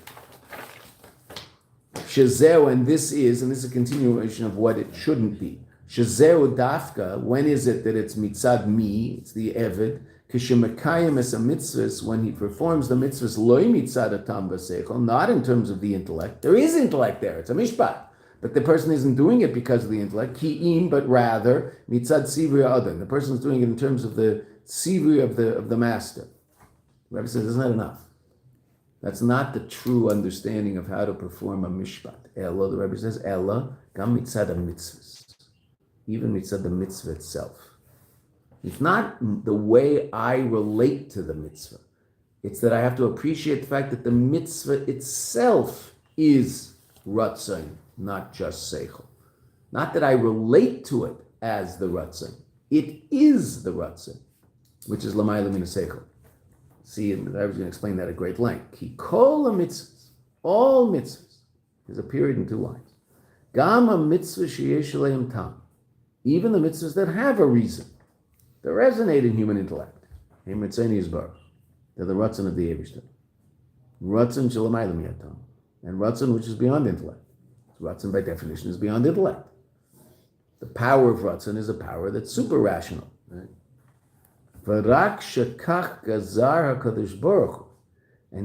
Shazeu, and this is a continuation of what it shouldn't be. Shazeu dafka, when is it that it's mitzad mi, it's the eved, kishemekayim es a mitzvahs, when he performs the mitzvahs, loy mitzad atam v'seichel, not in terms of the intellect. There is intellect there, it's a mishpat. But the person isn't doing it because of the intellect, ki'im, but rather, mitzad sivri adon. The person is doing it in terms of the sivri of the master. The Rabbi says, that's not enough. That's not the true understanding of how to perform a mishpat. Ella, the Rebbe says, Ella, gam mitzad mitzvahs. Even mitzad the mitzvah itself. It's not the way I relate to the mitzvah. It's that I have to appreciate the fact that the mitzvah itself is ratzon, not just seichel. Not that I relate to it as the ratzon. It is the ratzon, which is lamayla min seichel. See, and I was going to explain that at great length. Ki kol mitzvahs, all mitzvahs. There's a period in 2 lines. Gam ha-mitzvah sheyesh aleim tam. Even the mitzvahs that have a reason. They resonate in human intellect. They're the ratzon of the Eibishter. Ratzon shelamayla miyatam. And ratzon which is beyond intellect. Ratzon by definition is beyond intellect. The power of ratzon is a power that's super rational. Right? And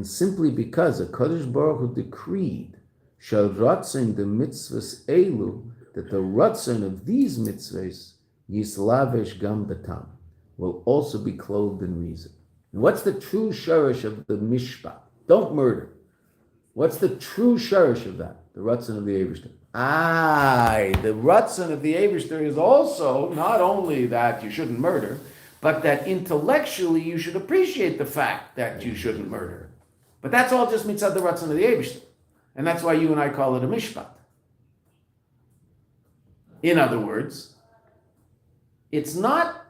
simply because a Kadosh Baruch Hu decreed shall ratzon the mitzvahs elu, that the ratzon of these mitzvahs yislavesh gam batam, will also be clothed in reason. And what's the true shorish of the mishpat? Don't murder. What's the true shorish of that? The ratzon of the Eibishter. The ratzon of the Eibishter is also not only that you shouldn't murder, but that intellectually you should appreciate the fact that you shouldn't murder. But that's all just mitzad the ratzon of the Eibishter. And that's why you and I call it a mishpat. In other words, it's not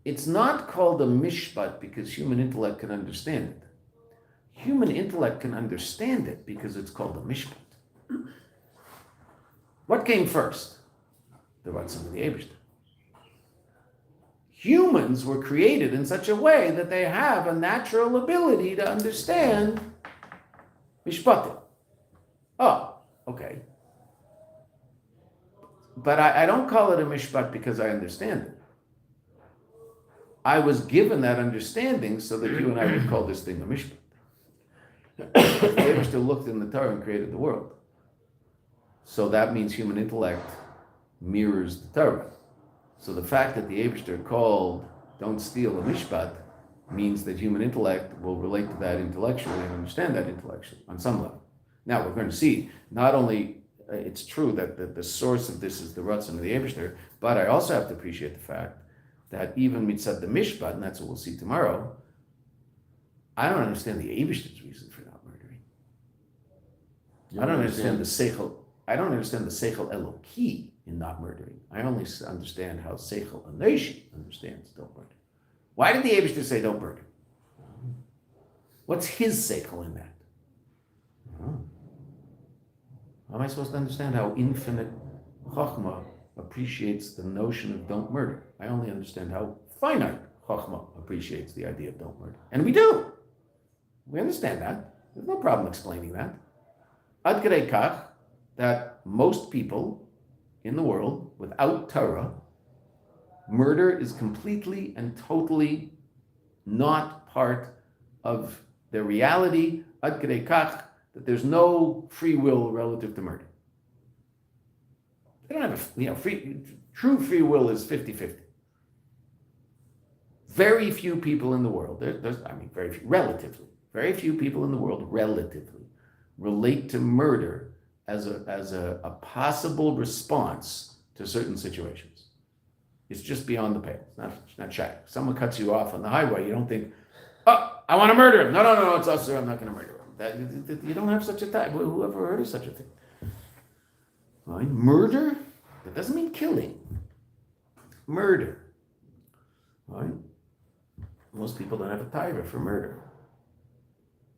called a mishpat because human intellect can understand it. Human intellect can understand it because it's called a mishpat. What came first? The Ratzon of the Eibishter. Humans were created in such a way that they have a natural ability to understand mishpatim. Oh, okay. But I don't call it a mishpat because I understand it. I was given that understanding so that you and I would call this thing a mishpat. The Eibishter looked in the Torah and created the world. So that means human intellect mirrors the Torah. So the fact that the Eibishter called "don't steal" a mishpat means that human intellect will relate to that intellectually and understand that intellectually on some level. Now we're going to see not only it's true that the source of this is the Ratzon of the Eibishter, but I also have to appreciate the fact that even mitzad the mishpat, and that's what we'll see tomorrow, I don't understand the Eibishter's reason for not murdering. I don't understand the seichel. I don't understand the seichel eloki in not murdering. I only understand how seichel anoshi understands don't murder. Why did the Eibishter say don't murder? What's his seichel in that? How am I supposed to understand how infinite Chachma appreciates the notion of don't murder? I only understand how finite Chachma appreciates the idea of don't murder. And we do. We understand that. There's no problem explaining that. Ad kedei kach, that most people in the world, without Torah, murder is completely and totally not part of their reality. Ad kedei kach, that there's no free will relative to murder. They don't have true free will is 50-50. Very few people in the world, very few people in the world relatively relate to murder as a possible response to certain situations. It's just beyond the pale. It's not shy. Someone cuts you off on the highway, you don't think, oh, I want to murder him. No, it's us, sir, I'm not going to murder him. You don't have such a type. Whoever heard of such a thing? Right? Murder? That doesn't mean killing. Murder. Right? Most people don't have a taiva for murder.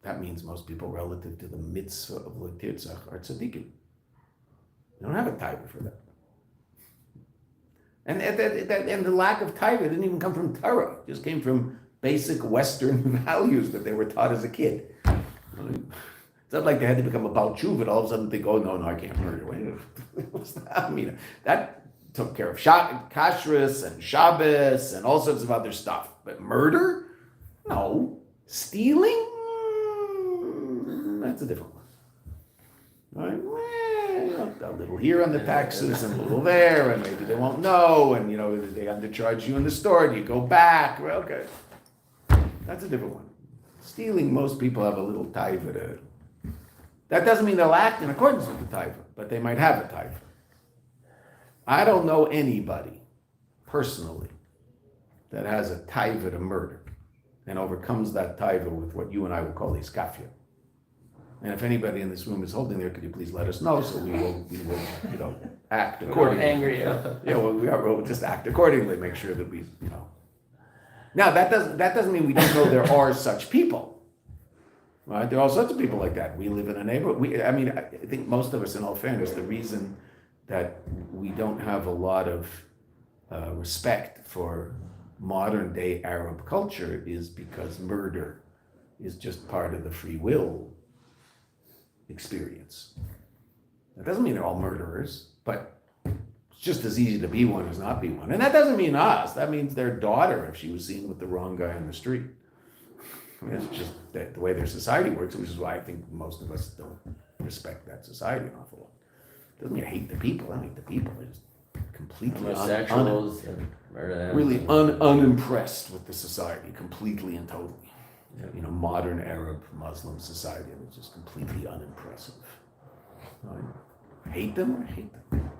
That means most people relative to the mitzvah of l'tirtzach are tzaddikim. They don't have a taiva for that. And the lack of taiva didn't even come from Torah. It just came from basic Western values that they were taught as a kid. It's not like they had to become a Baal Tshuva and all of a sudden think, oh, no, I can't murder. What's that? I mean, that took care of kashrus and Shabbos and all sorts of other stuff. But murder? No. Stealing? That's a different one. All right? A little here on the taxes and a little there, and maybe they won't know, and they undercharge you in the store, and you go back. Well, okay. That's a different one. Stealing, most people have a little taiva to. That doesn't mean they'll act in accordance with the taiva, but they might have a taiva. I don't know anybody, personally, that has a taiva to murder and overcomes that taiva with what you and I will call iskafia. And if anybody in this room is holding there, could you please let us know so we will act accordingly. Angry. Yeah, we'll just act accordingly, make sure that we. Now, that doesn't mean we don't know there are such people. Right? There are all sorts of people like that. We live in a neighborhood. I think most of us, in all fairness, the reason that we don't have a lot of respect for modern day Arab culture is because murder is just part of the free will experience. That doesn't mean they're all murderers, but it's just as easy to be one as not be one. And that doesn't mean us. That means their daughter if she was seen with the wrong guy on the street. It's just the way their society works, which is why I think most of us don't respect that society an awful lot. Doesn't mean I hate the people. I don't hate the people. I just completely really unimpressed with the society, completely and totally. Yeah. Modern Arab Muslim society, and it's just completely unimpressive. I hate them. I hate them.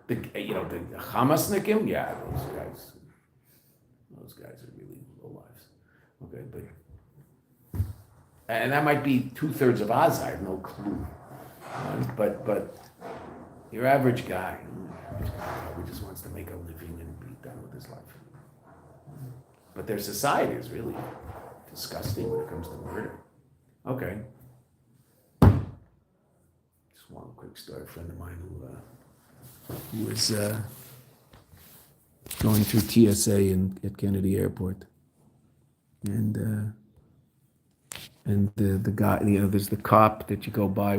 The Hamasnikim, yeah, those guys are really low lives. Okay, but And that might be 2/3 of us, I have no clue. But your average guy probably just wants to make a living and be done with his life. But their society is really disgusting when it comes to murder. Okay. Just one quick story. A friend of mine who was going through TSA at Kennedy Airport, and the guy, there's the cop that you go by